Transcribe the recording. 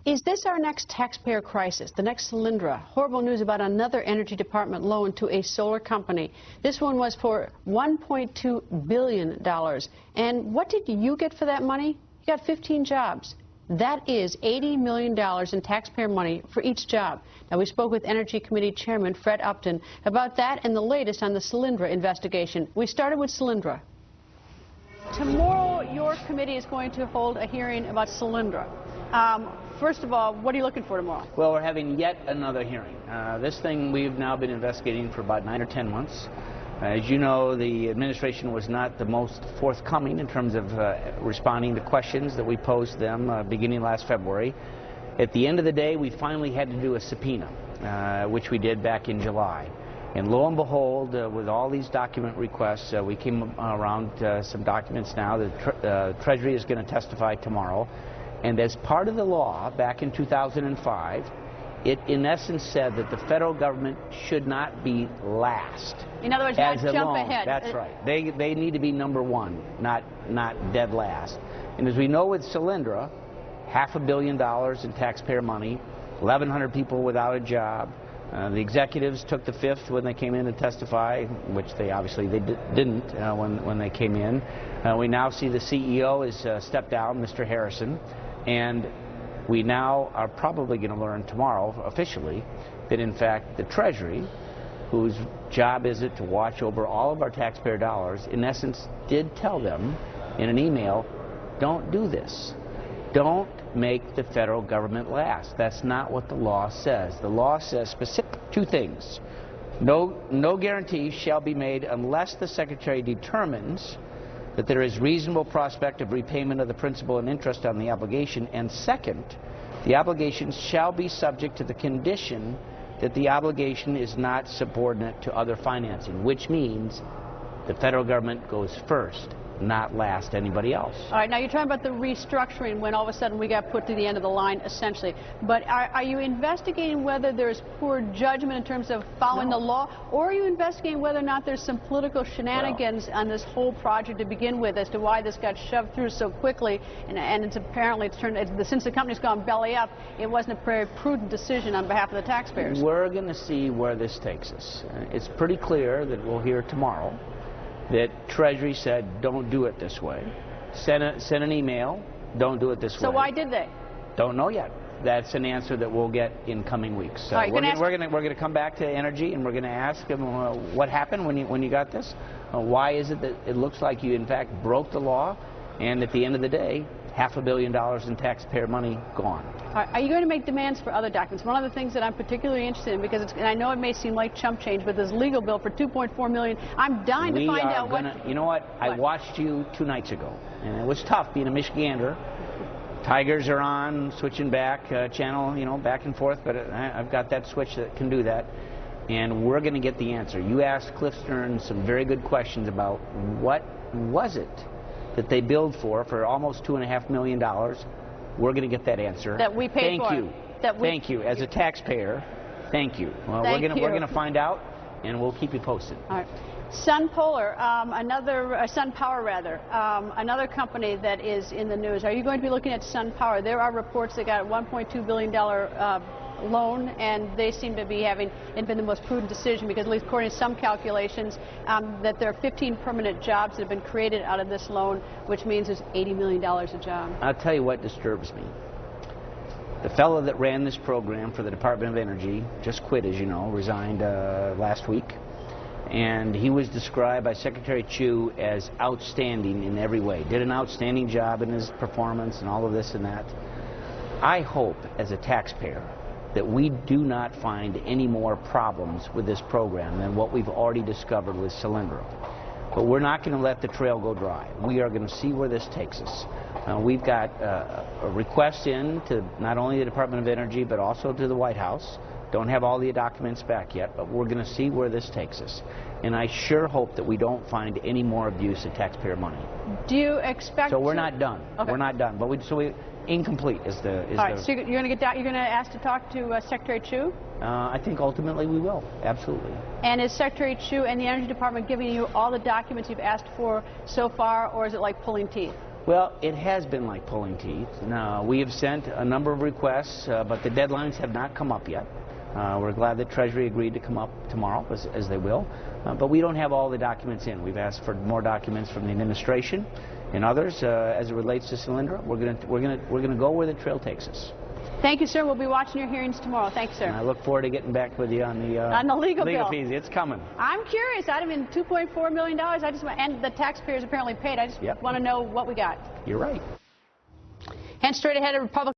Is this our next taxpayer crisis, the next Solyndra? Horrible news about another Energy Department loan to a solar company. This one was for $1.2 billion. And what did you get for that money? You got 15 jobs. That is $80 million in taxpayer money for each job. Now, we spoke with Energy Committee Chairman Fred Upton about that and the latest on the Solyndra investigation. We started with Solyndra. Tomorrow, your committee is going to hold a hearing about Solyndra. First of all, what are you looking for tomorrow? Well, we're having yet another hearing. This thing we've now been investigating for about 9 or 10 months. As you know, the administration was not the most forthcoming in terms of responding to questions that we posed them beginning last February. At the end of the day, we finally had to do a subpoena, which we did back in July. And lo and behold, with all these document requests, we came around some documents now. The Treasury is going to testify tomorrow. And as part of the law, back in 2005, it in essence said that the federal government should not be last. In other words, not jump ahead. That's right. They need to be number one, not dead last. And as we know with Solyndra, $500 million in taxpayer money, 1,100 people without a job. The executives took the fifth when they came in to testify, which they obviously didn't when they came in. We now see the CEO has stepped down, Mr. Harrison. And we now are probably going to learn tomorrow, officially, that in fact the Treasury, whose job is it to watch over all of our taxpayer dollars, in essence did tell them in an email, don't do this. Don't make the federal government last. That's not what the law says. The law says specific two things. No guarantees shall be made unless the Secretary determines that there is reasonable prospect of repayment of the principal and interest on the obligation, and second, the obligation shall be subject to the condition that the obligation is not subordinate to other financing, which means the federal government goes first, not last anybody else. All right, now you're talking about the restructuring when all of a sudden we got put to the end of the line, essentially. But are you investigating whether there's poor judgment in terms of following the law, or are you investigating whether or not there's some political shenanigans on this whole project to begin with as to why this got shoved through so quickly, and it's apparently since the company's gone belly up, it wasn't a very prudent decision on behalf of the taxpayers? We're going to see where this takes us. It's pretty clear that we'll hear tomorrow that Treasury said, don't do it this way. Send an email, don't do it this way. So why did they? Don't know yet. That's an answer that we'll get in coming weeks. So right, we're going to come back to Energy, and we're going to ask them what happened when you got this. Why is it that it looks like you in fact broke the law, and at the end of the day, $500 million in taxpayer money gone. Are you going to make demands for other documents? One of the things that I'm particularly interested in, because and I know it may seem like chump change, but this legal bill for $2.4 million, I'm dying to find out what... You know what? I watched you 2 nights ago, and it was tough being a Michigander. Tigers are on, switching back, channel, back and forth, but I've got that switch that can do that. And we're going to get the answer. You asked Cliff Stearns some very good questions about what was it that they billed for almost $2.5 million. We're going to get that answer. That we paid for. Thank you. Thank you. As a taxpayer, thank you. Well, we're going to find out, and we'll keep you posted. All right. SunPower, SunPower, another company that is in the news. Are you going to be looking at SunPower? There are reports they got a $1.2 billion loan, and they seem to be having it been the most prudent decision, because at least according to some calculations, that there are 15 permanent jobs that have been created out of this loan, which means there's $80 million a job. I'll tell you what disturbs me. The fellow that ran this program for the Department of Energy just quit, as you know, resigned last week. And he was described by Secretary Chu as outstanding in every way. Did an outstanding job in his performance and all of this and that. I hope, as a taxpayer, that we do not find any more problems with this program than what we've already discovered with Solyndra. But we're not going to let the trail go dry. We are going to see where this takes us. We've got a request in to not only the Department of Energy, but also to the White House. Don't have all the documents back yet, but we're going to see where this takes us. And I sure hope that we don't find any more abuse of taxpayer money. Do you expect? So we're not done. Okay. We're not done. But incomplete is the. All right. So you're going to get down. You're going to ask to talk to Secretary Chu? I think ultimately we will. Absolutely. And is Secretary Chu and the Energy Department giving you all the documents you've asked for so far, or is it like pulling teeth? Well, it has been like pulling teeth. Now, we have sent a number of requests, but the deadlines have not come up yet. We're glad that Treasury agreed to come up tomorrow, as they will. But we don't have all the documents in. We've asked for more documents from the administration and others as it relates to Solyndra. We're going to go where the trail takes us. Thank you, sir. We'll be watching your hearings tomorrow. Thanks, sir. And I look forward to getting back with you on the legal bill. fees. It's coming. I'm curious. I mean, $2.4 million. And the taxpayers apparently paid. I just want to know what we got. You're right. And straight ahead, a Republican